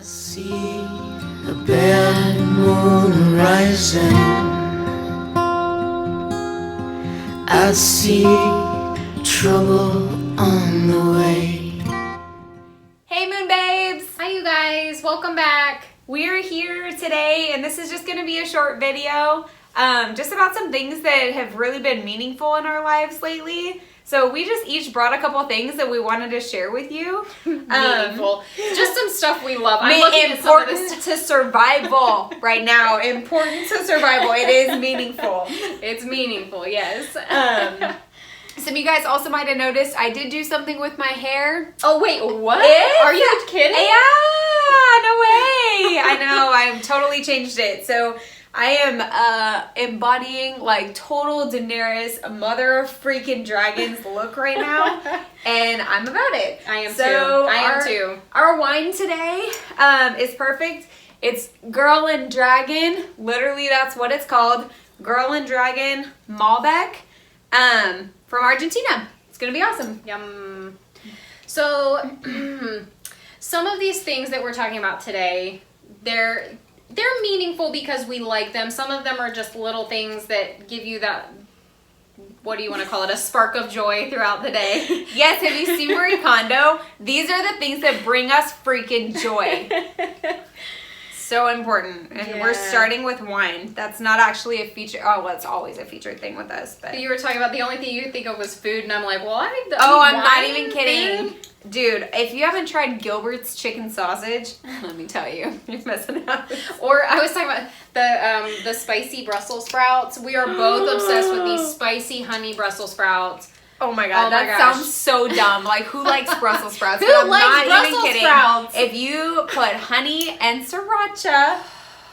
See a bad moon rising. I see trouble on the way. Hey Moonbabes! Hi you guys, welcome back. We're here today and this is just going to be a short video just about some things that have really been meaningful in our lives lately. So we just each brought a couple things that we wanted to share with you. Meaningful. Just some stuff we love. I'm looking at some of Important this. to survival right now. Important to survival. It is meaningful. It's meaningful, yes. Some of you guys also might have noticed I did do something with my hair. Oh wait, what? Are you kidding? Yeah, no way. I know, I've totally changed it. So I am embodying like total Daenerys, mother of freaking dragons look right now. And I'm about it. I am too. I am too. Our wine today is perfect. It's Girl and Dragon. Literally, that's what it's called. Girl and Dragon Malbec from Argentina. It's going to be awesome. Yum. So, some of these things that we're talking about today, they're meaningful because we like them. Some of them are just little things that give you that, what do you want to call it, a spark of joy throughout the day. Yes, have you seen Marie Kondo? These are the things that bring us freaking joy. So important. And we're starting with wine. That's not actually a feature. Oh, well, it's always a featured thing with us. But you were talking about the only thing you could think of was food, and I'm like, well, I'm not even kidding. Thing? Dude, if you haven't tried Gilbert's chicken sausage, let me tell you, you're messing up. Or I was talking about the spicy Brussels sprouts. We are both obsessed with these spicy honey Brussels sprouts. Oh my god, that sounds so dumb. Like, who likes Brussels sprouts? Who likes Brussels sprouts? If you put honey and sriracha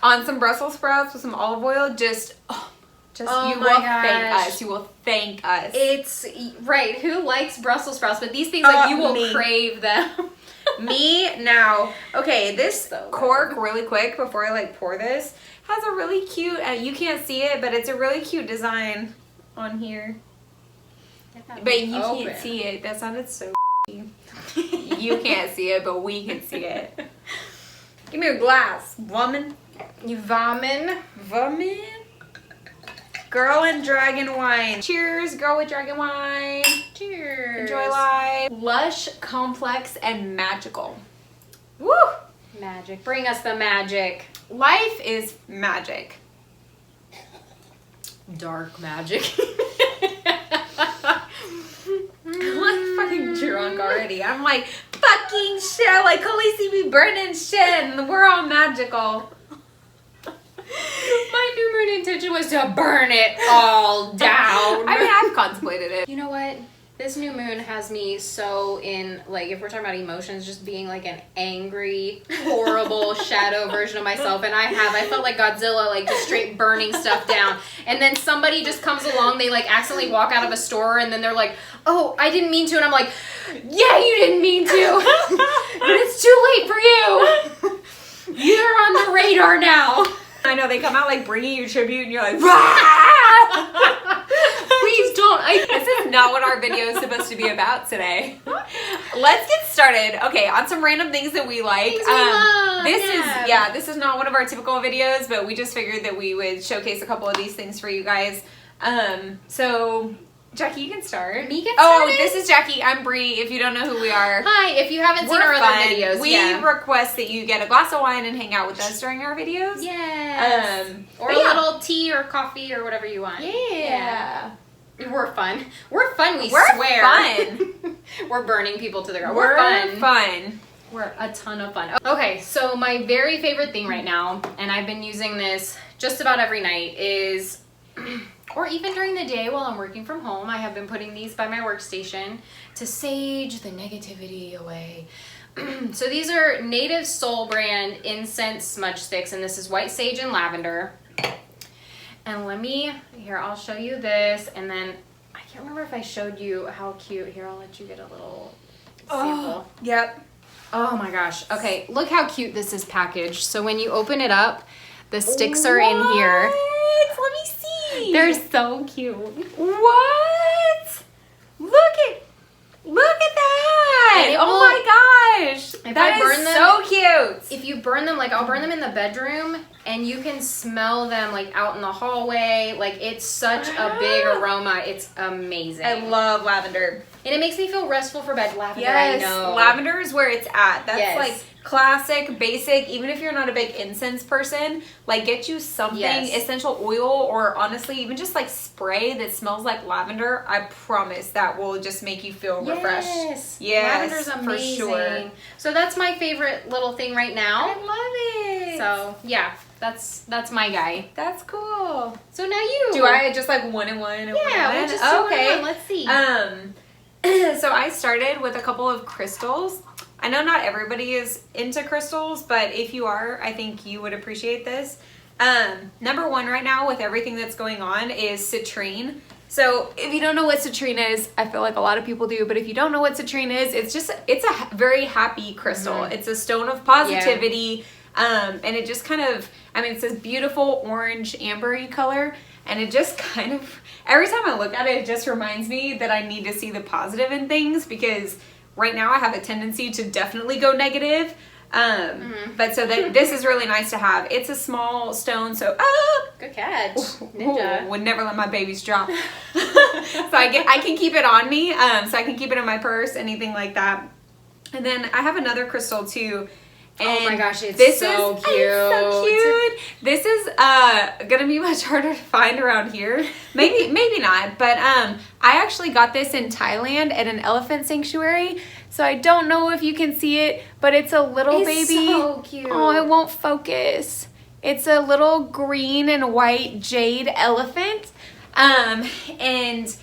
on some Brussels sprouts with some olive oil, you will thank us. You will thank us. It's right. Who likes Brussels sprouts? But these things, like, you will crave them. Me now. Okay, this cork, really quick before I like pour this, has a really cute. You can't see it, but it's a really cute design on here. But you can't see it. That sounded so. You can't see it, but we can see it. Give me a glass, woman. You vomit. Girl and Dragon wine. Cheers, Girl with Dragon wine. Cheers. Enjoy life. Lush, complex, and magical. Woo! Magic. Bring us the magic. Life is magic. Dark magic. I'm like fucking drunk already. I'm like, fucking shit. Like, Khaleesi see me burning shit and we're all magical. My new moon intention was to burn it all down. I mean, I've contemplated it. You know what? This new moon has me so in, like, if we're talking about emotions, just being like an angry, horrible shadow version of myself. And I felt like Godzilla, like, just straight burning stuff down. And then somebody just comes along, they, like, accidentally walk out of a store, and then they're like, oh, I didn't mean to. And I'm like, yeah, you didn't mean to. But it's too late for you. You're on the radar now. I know, they come out like bringing you tribute and you're like, please don't. This is not what our video is supposed to be about today. Let's get started. Okay, on some random things that we like. This is not one of our typical videos, but we just figured that we would showcase a couple of these things for you guys. So Jackie, you can start. Me get started? Oh, this is Jackie. I'm Bree. If you don't know who we are. Hi, if you haven't seen our other videos. We request that you get a glass of wine and hang out with us during our videos. Yes. Or a little tea or coffee or whatever you want. Yeah. We're fun. We're fun, we We're swear. Fun. We're burning people to the ground. We're fun. We're a ton of fun. Okay, so my very favorite thing right now, and I've been using this just about every night, is... or even during the day while I'm working from home, I have been putting these by my workstation to sage the negativity away. So these are Native Soul brand Incense smudge sticks, and this is white sage and lavender. And I'll show you this, and then I can't remember if I showed you how cute. Here, I'll let you get a little sample. Yep. Oh my gosh. Okay, look how cute this is packaged. So when you open it up, the sticks are in here. Let me see. They're so cute. What? Look at that. And oh my gosh. If That I burn is them, so cute. If you burn them, like I'll burn them in the bedroom and you can smell them like out in the hallway. Like it's such a big aroma. It's amazing. I love lavender. And it makes me feel restful for bed. Lavender, Yes, I know. lavender is where it's at. That's Yes. like classic, basic. Even if you're not a big incense person, like get you something, Yes. essential oil, or honestly even just like spray that smells like lavender. I promise that will just make you feel refreshed. Yes. Yes, Lavender's amazing. for sure. So that's my favorite little thing right now. I love it. So yeah, that's my guy. That's cool. So now you. Do I just like one and one and one and Yeah, one? we'll just do one and one. Let's see. So I started with a couple of crystals. I know not everybody is into crystals, but if you are, I think you would appreciate this. Number one right now with everything that's going on is citrine. So if you don't know what citrine is, I feel like a lot of people do, but if you don't know what citrine is, it's a very happy crystal. Mm-hmm. It's a stone of positivity. And it just kind of, it's this beautiful orange ambery color. And it just kind of, every time I look at it, it just reminds me that I need to see the positive in things, because right now I have a tendency to definitely go negative. But so that this is really nice to have. It's a small stone, so Good catch. Ninja. Would never let my babies drop. So I can keep it on me, so I can keep it in my purse, anything like that. And then I have another crystal too. And oh my gosh, it's so cute. It's so cute. This is gonna be much harder to find around here. Maybe not, but I actually got this in Thailand at an elephant sanctuary. So I don't know if you can see it, but it's a little baby. It's so cute. Oh, it won't focus. It's a little green and white jade elephant. And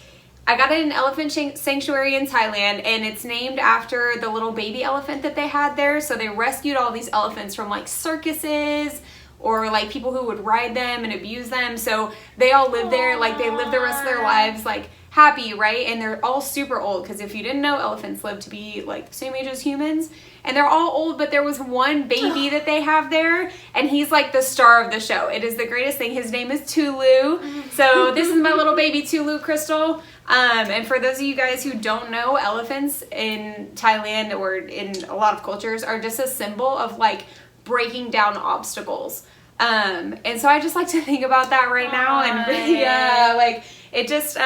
I got it in an elephant sanctuary in Thailand, and it's named after the little baby elephant that they had there. So they rescued all these elephants from like circuses or like people who would ride them and abuse them. So they all live there, like they live the rest of their lives like happy, right? And they're all super old, because if you didn't know, elephants live to be like the same age as humans. And they're all old, but there was one baby that they have there, and he's like the star of the show. It is the greatest thing. His name is Tulu. So this is my little baby Tulu crystal. And for those of you guys who don't know, elephants in Thailand or in a lot of cultures are just a symbol of like breaking down obstacles. And so I just like to think about that right now, and yeah, like it just,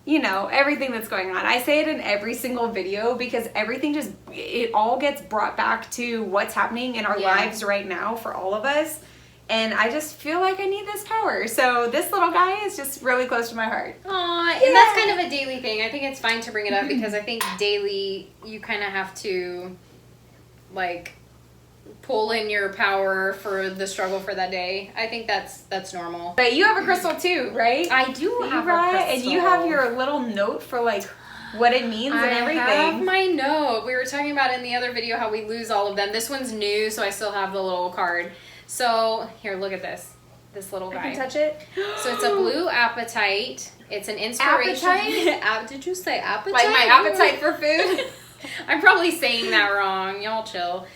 you know, everything that's going on. I say it in every single video because everything just, it all gets brought back to what's happening in our lives right now for all of us. And I just feel like I need this power. So this little guy is just really close to my heart. Aw, and that's kind of a daily thing. I think it's fine to bring it up because I think daily you kind of have to, like, pull in your power for the struggle for that day. I think that's normal. But you have a crystal too, right? I do have a crystal. And you have your little note for like what it means and everything. I have my note. We were talking about in the other video how we lose all of them. This one's new, so I still have the little card. So here, look at this. This little guy. I can touch it. So it's a blue apatite. It's an inspiration. Appetite? Did you say appetite? Like my appetite for food? I'm probably saying that wrong. Y'all chill.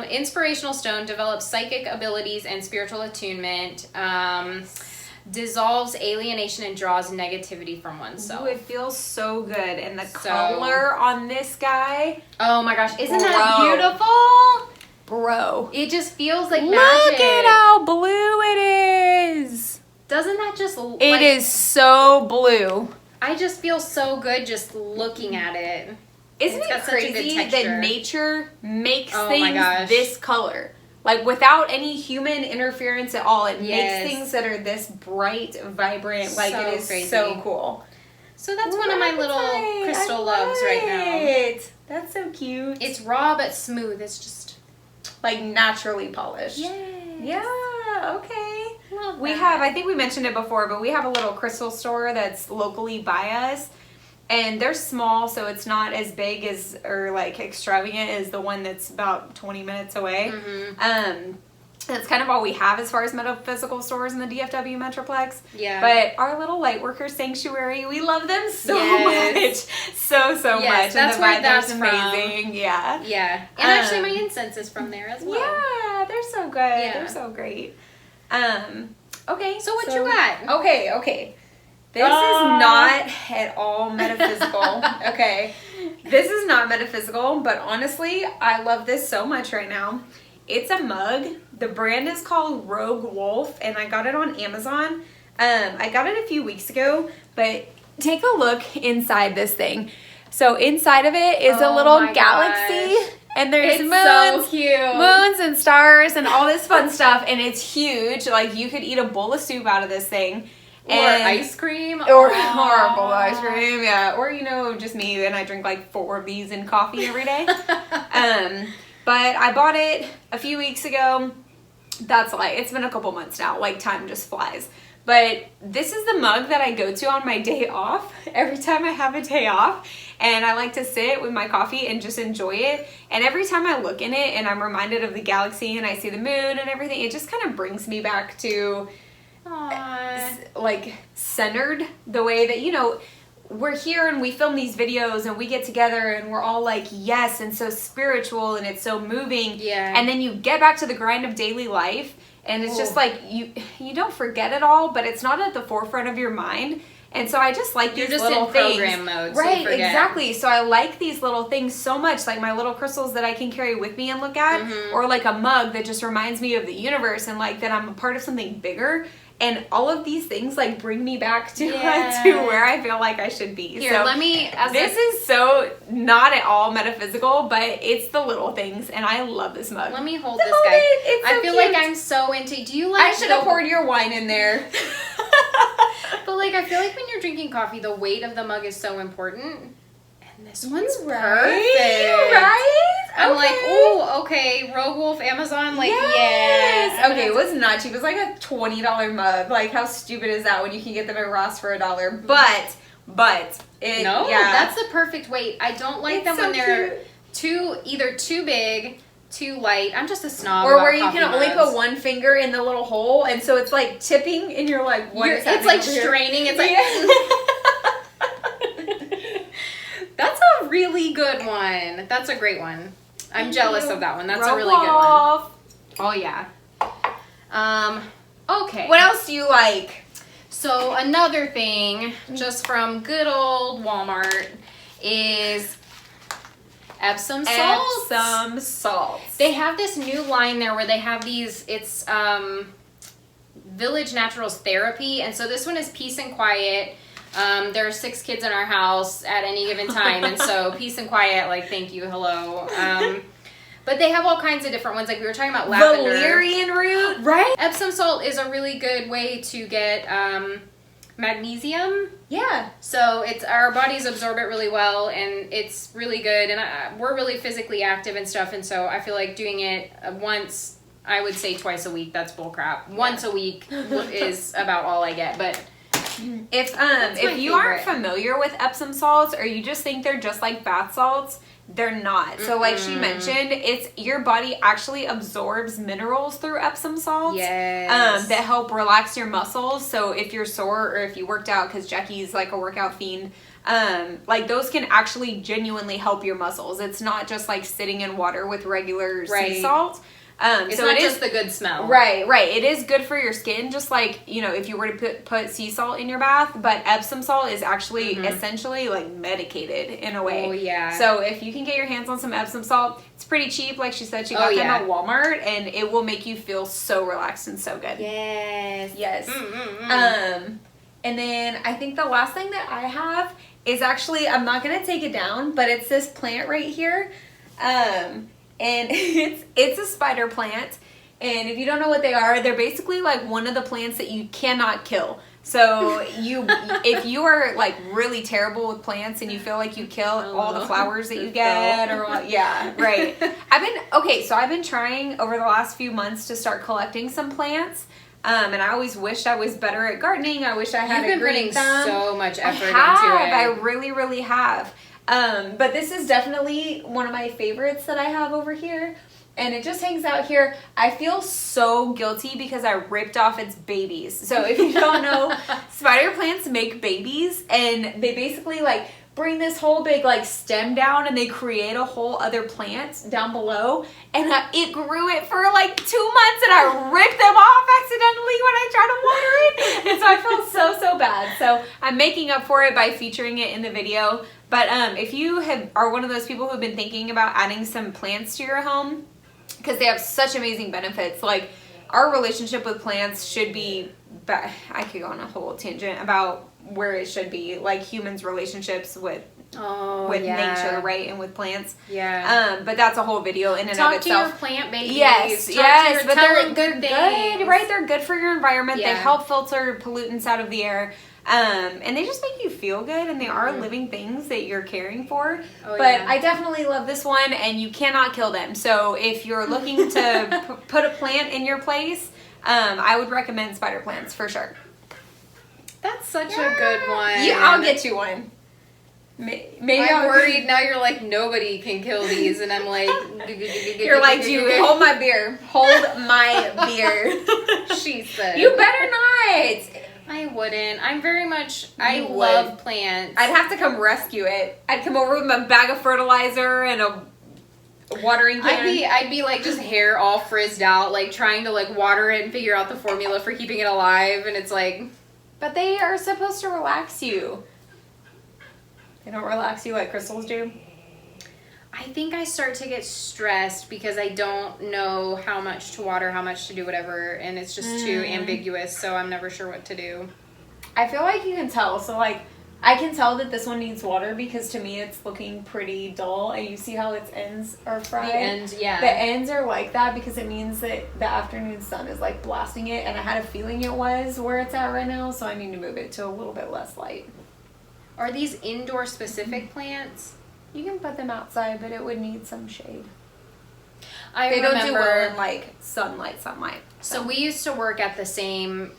Inspirational stone develops psychic abilities and spiritual attunement. Dissolves alienation and draws negativity from oneself. Ooh, it feels so good. And the color on this guy. Oh my gosh. Isn't that beautiful? Bro. It just feels like magic. Look at how blue it is. Doesn't that just... It is so blue. I just feel so good just looking at it. Isn't it crazy that nature makes things this color? Like without any human interference at all, it makes things that are this bright, vibrant. Like it is crazy. So cool. So that's one of my little crystal loves right now. That's so cute. It's raw but smooth. It's just like naturally polished. Yes. Yeah. Okay. Love We that. have. I think we mentioned it before, but we have a little crystal store that's locally by us. And they're small, so it's not as big as, or like extravagant as the one that's about 20 minutes away. Mm-hmm. That's kind of all we have as far as metaphysical stores in the DFW Metroplex. Yeah. But our little Lightworker Sanctuary, we love them so much. So much. That's where that's amazing. From. Yeah. Yeah. And actually my incense is from there as well. Yeah, they're so good. Yeah. They're so great. Okay. So what you got? Okay. This is not at all metaphysical, okay? This is not metaphysical, but honestly, I love this so much right now. It's a mug. The brand is called Rogue Wolf, and I got it on Amazon. I got it a few weeks ago, but take a look inside this thing. So inside of it is a little galaxy, and there's moons and stars and all this fun stuff, and it's huge. Like, you could eat a bowl of soup out of this thing. Or ice cream. Or a bowl of ice cream, yeah. Or, you know, just me, and I drink like 4 of these in coffee every day. But I bought it a few weeks ago. That's like, it's been a couple months now. Like, time just flies. But this is the mug that I go to on my day off. Every time I have a day off. And I like to sit with my coffee and just enjoy it. And every time I look in it and I'm reminded of the galaxy and I see the moon and everything, it just kind of brings me back to... like centered, the way that, you know, we're here and we film these videos and we get together and we're all like, yes, and so spiritual and it's so moving. Yeah. And then you get back to the grind of daily life and it's just like you don't forget it all, but it's not at the forefront of your mind. And so I just like these little things. You're just in program mode, right? So you forget. Exactly. So I like these little things so much, like my little crystals that I can carry with me and look at, or like a mug that just reminds me of the universe and like that I'm a part of something bigger. And all of these things like bring me back to to where I feel like I should be. Here, so let me. This is so not at all metaphysical, but it's the little things, and I love this mug. Let me hold this guy. It's so I feel cute. like I'm so into. Do you like? I should have poured your wine in there. But like, I feel like when you're drinking coffee, the weight of the mug is so important. And this one's perfect. Right? I'm like, ooh, okay, Rogue Wolf, Amazon, like, yes. Okay, it was not cheap. It was like a $20 mug. Like, how stupid is that when you can get them at Ross for $1? But it, that's the perfect weight. I don't like them when they're cute. either too big, too light. I'm just a snob. Or where you coffee can only mugs. put one finger in the little hole, and so it's like tipping, and you're like, what is it's like over here? straining. It's like. That's a really good one. That's a great one. I'm jealous of that one. That's a really good one. Oh yeah. Okay. What else do you like? So another thing, just from good old Walmart, is Epsom Salt. Epsom Salt. They have this new line there where they have these, it's Village Naturals Therapy, and so this one is peace and quiet. There are 6 kids in our house at any given time, and so peace and quiet, like, thank you, hello. But they have all kinds of different ones, like we were talking about lavender. Valerian root. Right? Epsom salt is a really good way to get magnesium. Yeah. So it's our bodies absorb it really well, and it's really good, and we're really physically active and stuff, and so I feel like doing it once, I would say twice a week, that's bullcrap. Once a week is about all I get, but... If you aren't familiar with Epsom salts, or you just think they're just like bath salts, they're not. So like she mentioned, it's your body actually absorbs minerals through Epsom salts. Yes. That help relax your muscles. So if you're sore or if you worked out, because Jackie's like a workout fiend, like those can actually genuinely help your muscles. It's not just like sitting in water with regular sea salt. It's so not it just is, the good smell. Right. It is good for your skin, just like, you know, if you were to put sea salt in your bath, but Epsom salt is actually essentially like medicated in a way. Oh, yeah. So if you can get your hands on some Epsom salt, it's pretty cheap. Like she said, she got them at Walmart, and it will make you feel so relaxed and so good. Yes. And then I think the last thing that I have is actually, I'm not going to take it down, but it's this plant right here. And it's a spider plant, and if you don't know what they are, they're basically like one of the plants that you cannot kill. So if you are like really terrible with plants and you feel like you kill all the flowers that you get, or right. I've been trying over the last few months to start collecting some plants. And I always wished I was better at gardening. I wish I had a green thumb. You've been putting so much effort into it. I really, really have. But this is definitely one of my favorites that I have over here. And it just hangs out here. I feel so guilty because I ripped off its babies. So if you don't know, spider plants make babies, and they basically like bring this whole big like stem down, and they create a whole other plant down below. And it grew it for like 2 months, and I ripped them off accidentally when I tried to water it. And so I feel so bad. So I'm making up for it by featuring it in the video. But if you are one of those people who've been thinking about adding some plants to your home, because they have such amazing benefits. Like, our relationship with plants should be, I could go on a whole tangent about where it should be, like humans' relationships with nature, right, and with plants. Yeah. But that's a whole video in and Talk of itself. Talk to your plant babies. Yes, but they're good, right? They're good for your environment. Yeah. They help filter pollutants out of the air. And they just make you feel good, and they are living things that you're caring for. But I definitely love this one, and you cannot kill them. So if you're looking to put a plant in your place, I would recommend spider plants for sure. That's such a good one. Yeah, I'll get you one. Maybe I'm worried now. You're like, nobody can kill these, and I'm like, you're like, dude, hold my beer. Hold my beer. She said, you better not. I wouldn't. I'm very much. I love plants. I'd have to come rescue it. I'd come over with a bag of fertilizer and a watering can. I'd be like just hair all frizzed out, like trying to like water it and figure out the formula for keeping it alive, and it's like. But they are supposed to relax you. They don't relax you like crystals do. I think I start to get stressed because I don't know how much to water, how much to do whatever, and it's just too ambiguous, so I'm never sure what to do. I feel like you can tell. So, like, I can tell that this one needs water because to me it's looking pretty dull, and you see how its ends are fried? The ends, yeah. The ends are like that because it means that the afternoon sun is, like, blasting it, and I had a feeling it was where it's at right now, so I need to move it to a little bit less light. Are these indoor-specific plants? You can put them outside, but it would need some shade. They don't do well in, like, sunlight. So we used to work at the same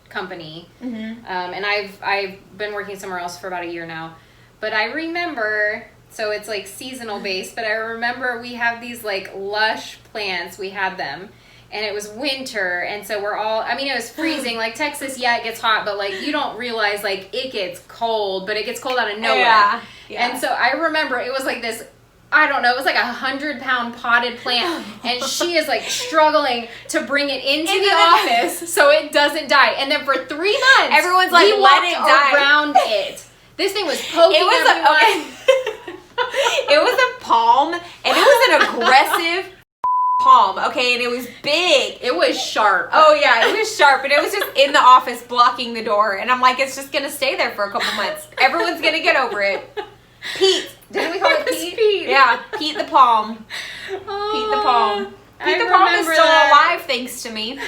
company, Mm-hmm. and I've been working somewhere else for about a year now. But I remember, so it's like seasonal based, but I remember we have these like lush plants. We had them. And it was winter, and so we're all, I mean, it was freezing. Like, Texas, yeah, it gets hot, but, like, you don't realize, like, it gets cold, but it gets cold out of nowhere. Yeah. And so I remember it was, like, this, I don't know, it was, like, 100-pound potted plant, and she is, like, struggling to bring it into the office so it doesn't die. And then for 3 months, everyone's like, let it die. Around it. This thing was poking everyone. It was a palm, and it was an aggressive palm, okay, and it was big. It was sharp. Oh yeah, it was sharp, and it was just in the office blocking the door, and I'm like, it's just gonna stay there for a couple months. Everyone's gonna get over it. Pete, didn't we call it Pete? Yeah, Pete the palm. Pete the palm. Pete the palm is still alive thanks to me.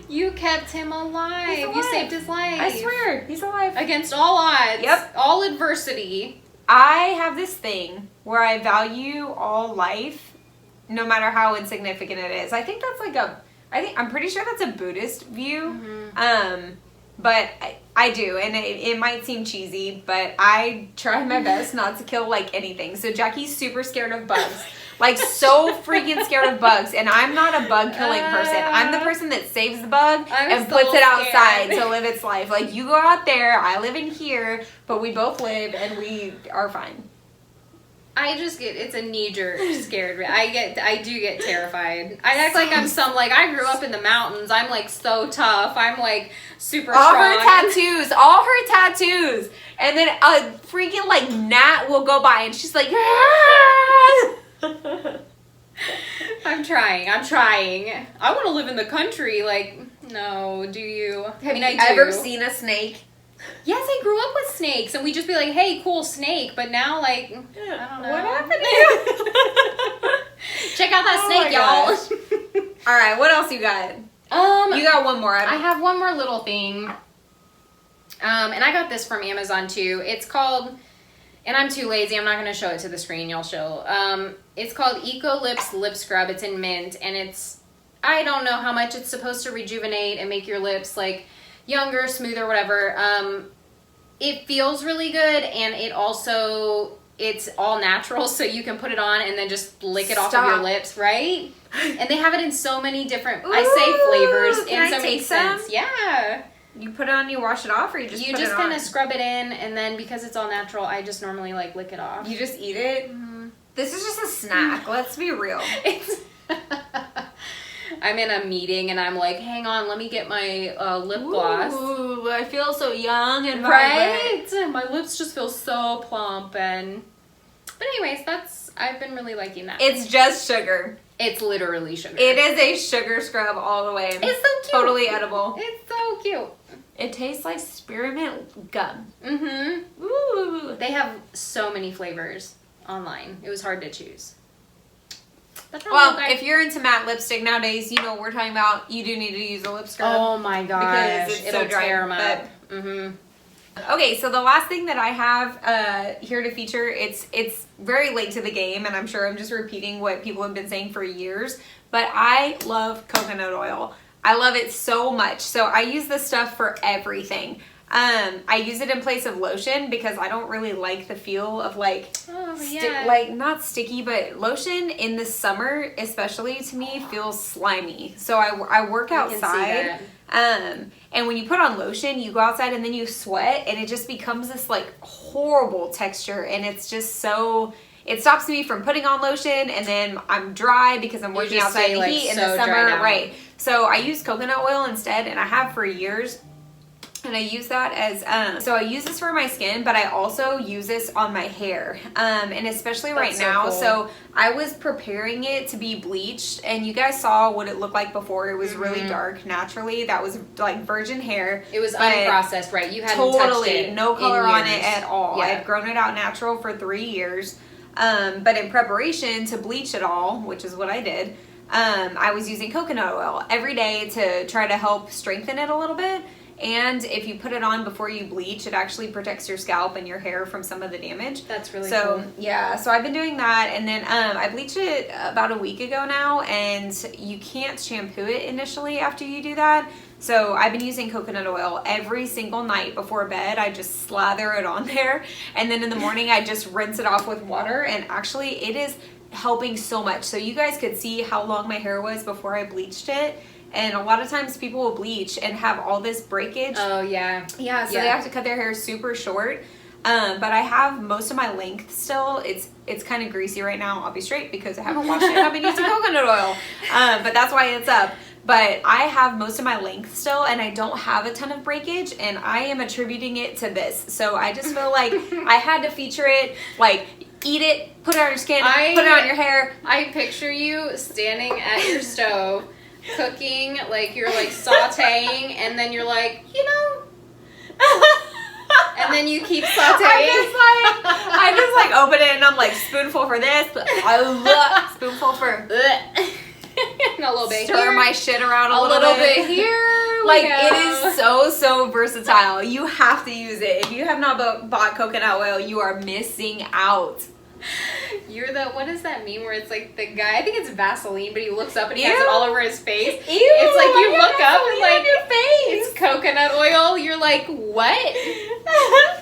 You kept him alive. You saved his life. I swear, he's alive. Against all odds. Yep. All adversity. I have this thing where I value all life, no matter how insignificant it is. I think that's like I'm pretty sure that's a Buddhist view. Mm-hmm. But I do, and it might seem cheesy, but I try my best not to kill like anything. So Jackie's super scared of bugs. Like, so freaking scared of bugs, and I'm not a bug killing person. I'm the person that saves the bug and puts it outside to live its life. Like, you go out there, I live in here, but we both live and we are fine. I just get, it's a knee-jerk scared. I do get terrified. I act like I'm I grew up in the mountains. I'm like so tough. I'm like super strong. All her tattoos. And then a freaking like gnat will go by and she's like, I'm trying. I want to live in the country. Like, no, do you? Have you ever seen a snake? Yes, I grew up with snakes, and we'd just be like, hey, cool snake, but now, like, I don't know. What happened to you? Check out that snake, y'all. All right, what else you got? You got one more. I have one more little thing. And I got this from Amazon, too. It's called, and I'm too lazy, I'm not going to show it to the screen, y'all show. It's called Eco Lips Lip Scrub. It's in mint, and it's, I don't know how much it's supposed to rejuvenate and make your lips, like, younger, smoother, whatever. It feels really good, and it also, it's all natural, so you can put it on and then just lick it off of your lips, right? And they have it in so many different, I say flavors, can in so many scents. Yeah. You put it on, you wash it off, or you just put it on? You just kind of scrub it in, and then because it's all natural, I just normally like lick it off. You just eat it? Mm-hmm. This is just a snack. Let's be real. I'm in a meeting and I'm like, hang on, let me get my lip gloss. Ooh, I feel so young and vibrant. Right? My lips just feel so plump, and But anyways, I've been really liking that. It's just sugar. It's literally sugar. It is a sugar scrub all the way. It's so cute. Totally edible. It's so cute. It tastes like spearmint gum. Mm-hmm. Ooh. They have so many flavors online. It was hard to choose. Well, if you're into matte lipstick nowadays, you know what we're talking about. You do need to use a lip scrub. Oh my gosh. Because it's it'll so dry. tear them up. Mm-hmm. Okay, so the last thing that I have here to feature, it's very late to the game, and I'm sure I'm just repeating what people have been saying for years, but I love coconut oil. I love it so much. So I use this stuff for everything. I use it in place of lotion because I don't really like the feel of like, like not sticky, but lotion in the summer, especially to me, feels slimy. So I work outside. And when you put on lotion, you go outside and then you sweat and it just becomes this like horrible texture. And it's just so, it stops me from putting on lotion and then I'm dry because I'm working outside in the heat in the summer. Right. So I use coconut oil instead, and I have for years. And I use that as, so I use this for my skin, but I also use this on my hair. And especially right now. Cool. So I was preparing it to be bleached, and you guys saw what it looked like before. It was really dark naturally. That was like virgin hair. It was unprocessed, right? You hadn't touched it. No color on it at all. Yeah. I had grown it out natural for 3 years. But in preparation to bleach it all, which is what I did, I was using coconut oil every day to try to help strengthen it a little bit. And if you put it on before you bleach, it actually protects your scalp and your hair from some of the damage. That's really cool. Yeah, so I've been doing that. And then I bleached it about a week ago now, and you can't shampoo it initially after you do that. So I've been using coconut oil every single night before bed. I just slather it on there. And then in the morning, I just rinse it off with water. And actually, it is helping so much. So you guys could see how long my hair was before I bleached it. And a lot of times people will bleach and have all this breakage. Oh, yeah. Yeah, so they have to cut their hair super short. But I have most of my length still. It's kind of greasy right now. I'll be straight because I haven't washed it. I've been using coconut oil. But that's why it's up. But I have most of my length still, and I don't have a ton of breakage, and I am attributing it to this. So I just feel like I had to feature it, like, eat it, put it on your skin, put it on your hair. I picture you standing at your stove, cooking, like you're like sauteing, and then you're like, you know, and then you keep sauteing. I just like open it and I'm like, spoonful for this, but I love spoonful for and a little bit stir here, my shit around a little bit here. Like it is so versatile. You have to use it. If you have not bought coconut oil, you are missing out. You're the, what is that meme where it's like the guy, I think it's Vaseline, but he looks up and he has it all over his face. Ew, it's like you look up and like your face. It's coconut oil. You're like, what?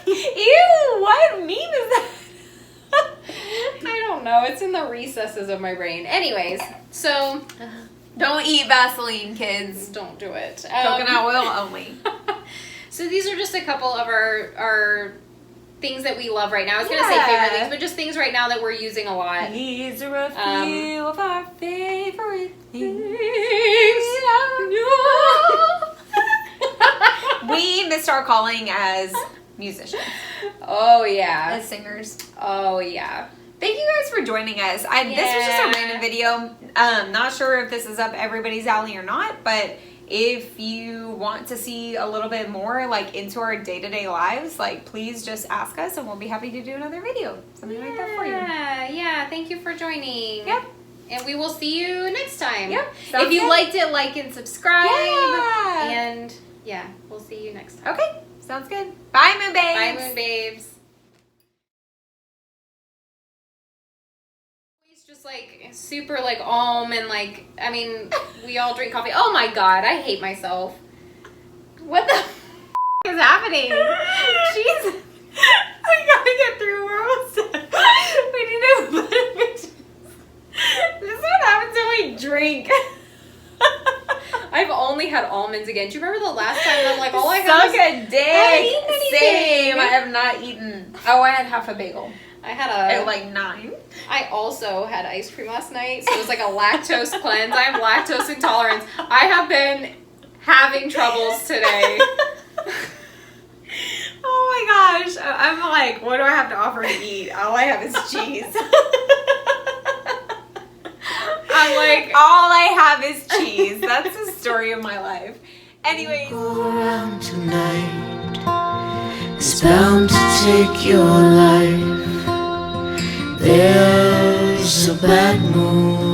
Ew, what meme is that? I don't know. It's in the recesses of my brain. Anyways, so don't eat Vaseline, kids. Don't do it. Coconut oil only. So these are just a couple of our things that we love right now. I was going to say favorite things, but just things right now that we're using a lot. These are a few of our favorite things. We missed our calling as musicians. Oh, yeah. As singers. Oh, yeah. Thank you guys for joining us. This was just a random video. Not sure if this is up everybody's alley or not, but if you want to see a little bit more like into our day-to-day lives, like please just ask us and we'll be happy to do another video. Something like that for you. Yeah. Thank you for joining. Yep. And we will see you next time. Yep. If you liked it, like and subscribe. Yeah. And yeah, we'll see you next time. Okay. Sounds good. Bye, Moonbabes. Bye, Moonbabes. It's just like super like and like, I mean, we all drink coffee. Oh my God, I hate myself. What the is happening? Jeez. We gotta get through. We're almost done. We need to put a picture. This is what happens when we drink. I've only had almonds again. Do you remember the last time I'm like, all I had was a dick. Same. I have not eaten. Oh, I had half a bagel. I had at like 9. I also had ice cream last night, so it was like a lactose cleanse. I have lactose intolerance. I have been having troubles today. Oh my gosh. I'm like, what do I have to offer to eat? All I have is cheese. I'm like, all I have is cheese. That's the story of my life. Anyways. Go around tonight is bound to take your life. There's a bad moon